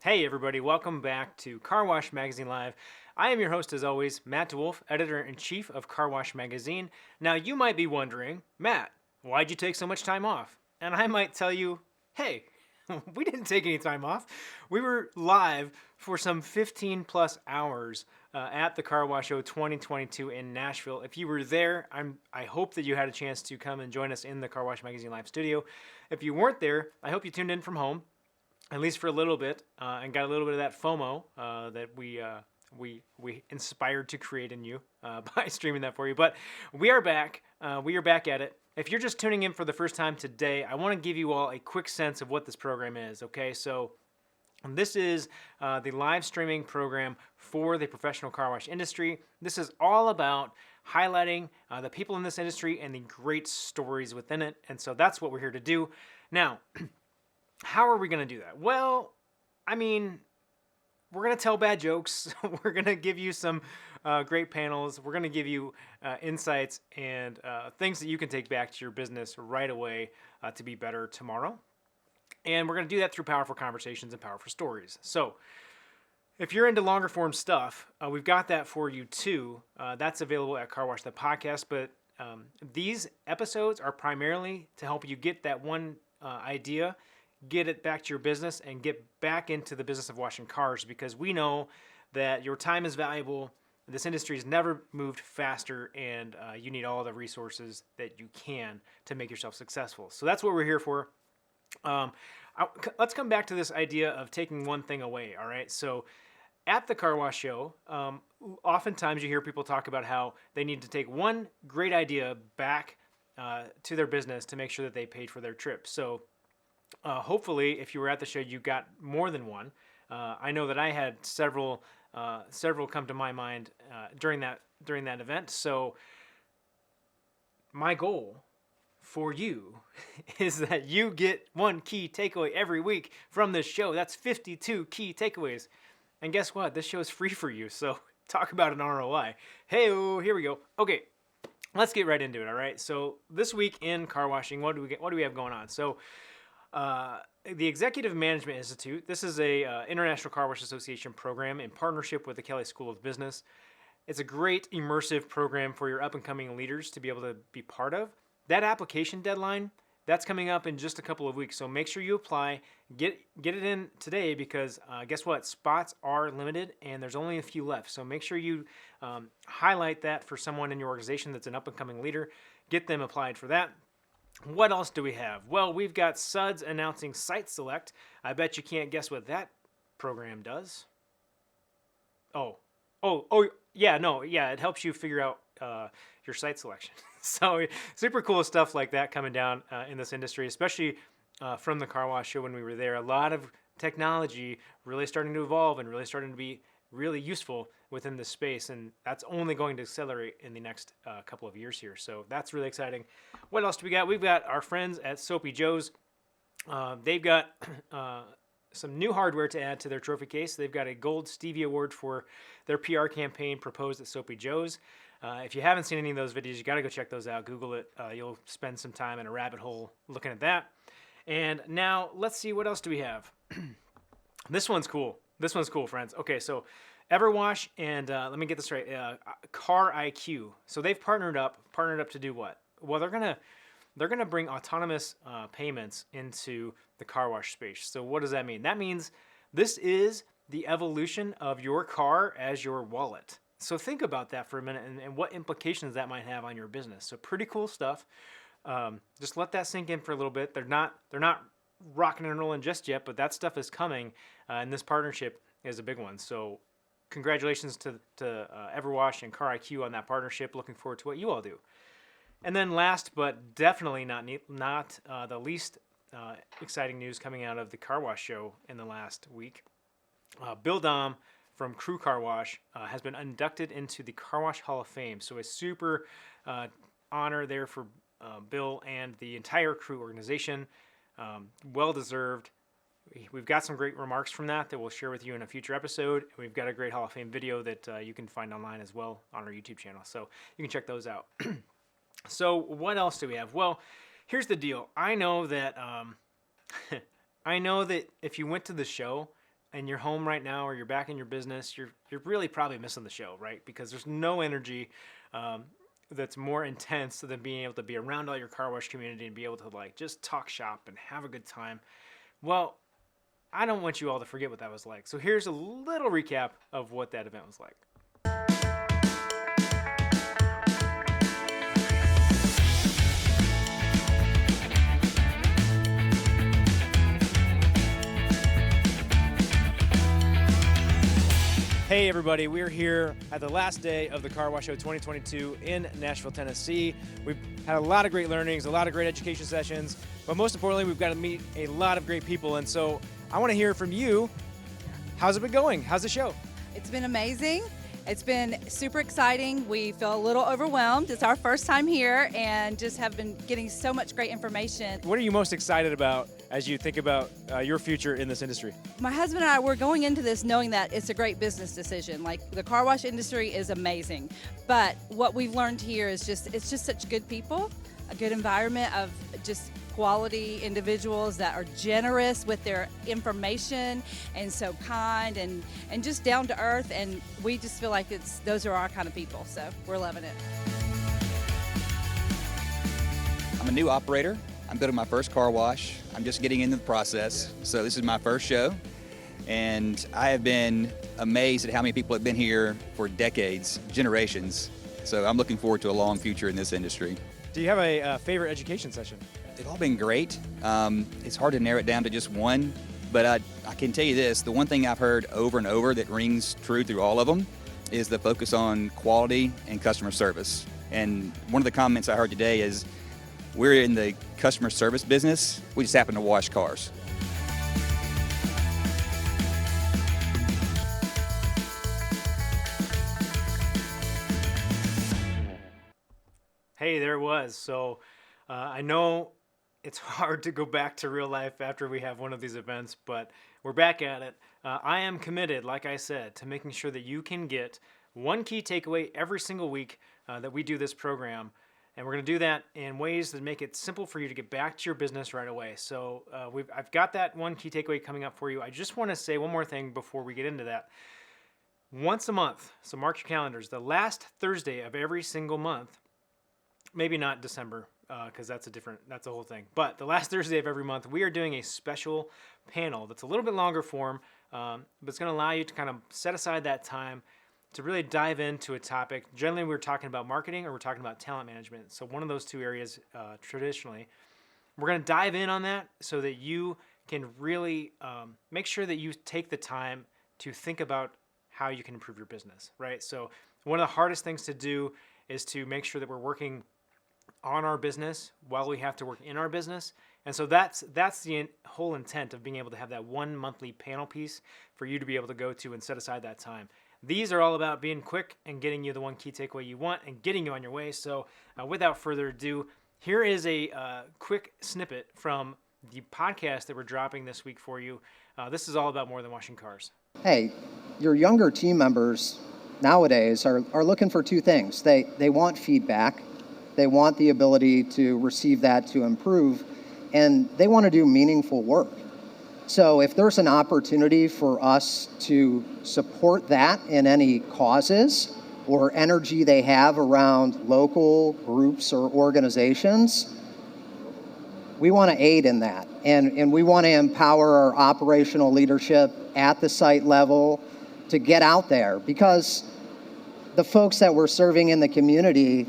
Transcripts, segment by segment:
Hey everybody, welcome back to Car Wash Magazine Live. I am your host as always, Matt DeWolf, Editor-in-Chief of Car Wash Magazine. Now you might be wondering, Matt, why'd you take so much time off? And I might tell you, hey, we didn't take any time off. We were live for some 15 plus hours at the Car Wash Show 2022 in Nashville. If you were there, I hope that you had a chance to come and join us in the Car Wash Magazine Live studio. If you weren't there, I hope you tuned in from home, at least for a little bit, and got a little bit of that FOMO that we inspired to create in you by streaming that for you. But we are back. We are back at it. If you're just tuning in for the first time today, I want to give you all a quick sense of what this program is. Okay, so this is the live streaming program for the professional car wash industry. This is all about highlighting the people in this industry and the great stories within it. And so that's what we're here to do. Now, how are we going to do that? Well, I mean, we're going to tell bad jokes. We're going to give you some great panels. We're going to give you insights and things that you can take back to your business right away to be better tomorrow. And we're going to do that through powerful conversations and powerful stories. So if you're into longer form stuff, we've got that for you too. That's available at Car Wash the Podcast. But these episodes are primarily to help you get that one idea, get it back to your business, and get back into the business of washing cars, because we know that your time is valuable. This industry has never moved faster, and you need all the resources that you can to make yourself successful. So that's what we're here for. Let's come back to this idea of taking one thing away, all right? So at the Car Wash Show, oftentimes you hear people talk about how they need to take one great idea back to their business to make sure that they paid for their trip. So hopefully, if you were at the show, you got more than one. I know that I had several come to my mind during that event. So my goal for you is that you get one key takeaway every week from this show. That's 52 key takeaways. And guess what? This show is free for you. So talk about an ROI. Hey, here we go. Okay, let's get right into it. All right. So this week in car washing, what do we have going on? So the Executive Management Institute, this is a International Car Wash Association program in partnership with the Kelley School of Business. It's a great immersive program for your up-and-coming leaders to be able to be part of. That application deadline, that's coming up in just a couple of weeks, so make sure you apply. Get it in today, because guess what? Spots are limited, and there's only a few left. So make sure you highlight that for someone in your organization that's an up-and-coming leader. Get them applied for that. What else do we have? Well, we've got Suds announcing Site Select. I bet you can't guess what that program does. Yeah, it helps you figure out your site selection. So super cool stuff like that coming down in this industry, especially from the Car Wash Show when we were there. A lot of technology really starting to evolve and really starting to be really useful within this space, and that's only going to accelerate in the next couple of years here. So that's really exciting. What else do we got? We've got our friends at Soapy Joe's. They've got some new hardware to add to their trophy case. They've got a Gold Stevie Award for their PR campaign proposed at Soapy Joe's. If you haven't seen any of those videos, you got to go check those out. Google it. You'll spend some time in a rabbit hole looking at that. And now let's see, what else do we have? This one's cool. This one's cool, friends. Okay, so Everwash and let me get this right. Car IQ. So they've partnered up to do what? Well, they're gonna bring autonomous payments into the car wash space. So what does that mean? That means this is the evolution of your car as your wallet. So think about that for a minute and what implications that might have on your business. So pretty cool stuff. Just let that sink in for a little bit. They're not rocking and rolling just yet, but that stuff is coming, and this partnership is a big one. So congratulations to Everwash and Car IQ on that partnership. Looking forward to what you all do. And then last but definitely not the least exciting news coming out of the Car Wash Show in the last week. Bill Dom from Crew Car Wash has been inducted into the Car Wash Hall of Fame. So a super honor there for Bill and the entire Crew organization. Well deserved. We've got some great remarks from that we'll share with you in a future episode. We've got a great Hall of Fame video that you can find online as well on our YouTube channel. So you can check those out. So what else do we have? Well, here's the deal. I know that if you went to the show, in your home right now, or you're back in your business, you're really probably missing the show, right? Because there's no energy that's more intense than being able to be around all your car wash community and be able to like just talk shop and have a good time. Well, I don't want you all to forget what that was like. So here's a little recap of what that event was like. Hey everybody, we're here at the last day of the Car Wash Show 2022 in Nashville, Tennessee. We've had a lot of great learnings, a lot of great education sessions, but most importantly, we've got to meet a lot of great people. And so I want to hear from you. How's it been going? How's the show? It's been amazing. It's been super exciting. We feel a little overwhelmed. It's our first time here and just have been getting so much great information. What are you most excited about as you think about your future in this industry? My husband and I, we're going into this knowing that it's a great business decision. Like, the car wash industry is amazing, but what we've learned here is it's just such good people, a good environment of just quality individuals that are generous with their information and so kind and just down to earth, and we just feel like those are our kind of people, so we're loving it. I'm a new operator. I'm building my first car wash. I'm just getting into the process, so this is my first show, and I have been amazed at how many people have been here for decades, generations, so I'm looking forward to a long future in this industry. Do you have a favorite education session? They've all been great. It's hard to narrow it down to just one, but I can tell you this, the one thing I've heard over and over that rings true through all of them is the focus on quality and customer service. And one of the comments I heard today is, we're in the customer service business, we just happen to wash cars. Hey, there it was. So I know it's hard to go back to real life after we have one of these events, but we're back at it. I am committed, like I said, to making sure that you can get one key takeaway every single week that we do this program. And we're going to do that in ways that make it simple for you to get back to your business right away. So I've got that one key takeaway coming up for you. I just want to say one more thing before we get into that. Once a month, so mark your calendars, the last Thursday of every single month, maybe not December, because that's a whole thing. But the last Thursday of every month, we are doing a special panel that's a little bit longer form, but it's going to allow you to kind of set aside that time to really dive into a topic. Generally, we're talking about marketing or we're talking about talent management. So one of those two areas traditionally. We're going to dive in on that so that you can really make sure that you take the time to think about how you can improve your business, right? So one of the hardest things to do is to make sure that we're working on our business while we have to work in our business. And so that's the whole intent of being able to have that one monthly panel piece for you to be able to go to and set aside that time. These are all about being quick and getting you the one key takeaway you want and getting you on your way. So without further ado, here is a quick snippet from the podcast that we're dropping this week for you. This is all about more than washing cars. Hey, your younger team members nowadays are looking for two things. They want feedback. They want the ability to receive that to improve, and they want to do meaningful work. So if there's an opportunity for us to support that in any causes or energy they have around local groups or organizations, we want to aid in that. And we want to empower our operational leadership at the site level to get out there, because the folks that we're serving in the community,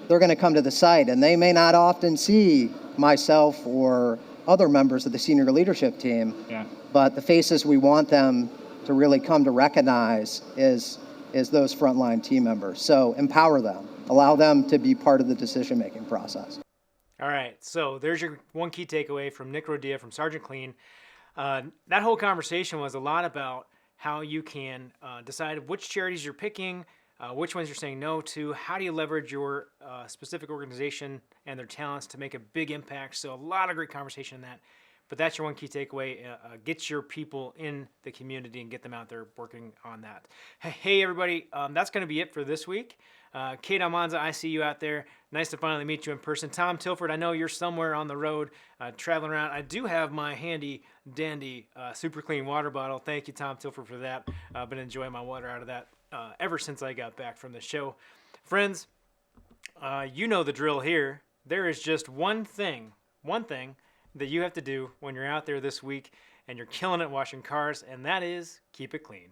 they're going to come to the site and they may not often see myself or other members of the senior leadership team. Yeah. But the faces we want them to really come to recognize is those frontline team members. So empower them, allow them to be part of the decision-making process. All right, so there's your one key takeaway from Nick Rodia from Sergeant Clean. That whole conversation was a lot about how you can decide which charities you're picking, which ones you're saying no to, how do you leverage your specific organization and their talents to make a big impact. So a lot of great conversation in that. But that's your one key takeaway. Get your people in the community and get them out there working on that. Hey everybody, that's going to be it for this week. Kate Almanza, I see you out there. Nice to finally meet you in person. Tom Tilford, I know you're somewhere on the road traveling around. I do have my handy dandy super clean water bottle. Thank you, Tom Tilford, for that. I've been enjoying my water out of that ever since I got back from the show. Friends, you know the drill here. There is just one thing that you have to do when you're out there this week and you're killing it washing cars, and that is keep it clean.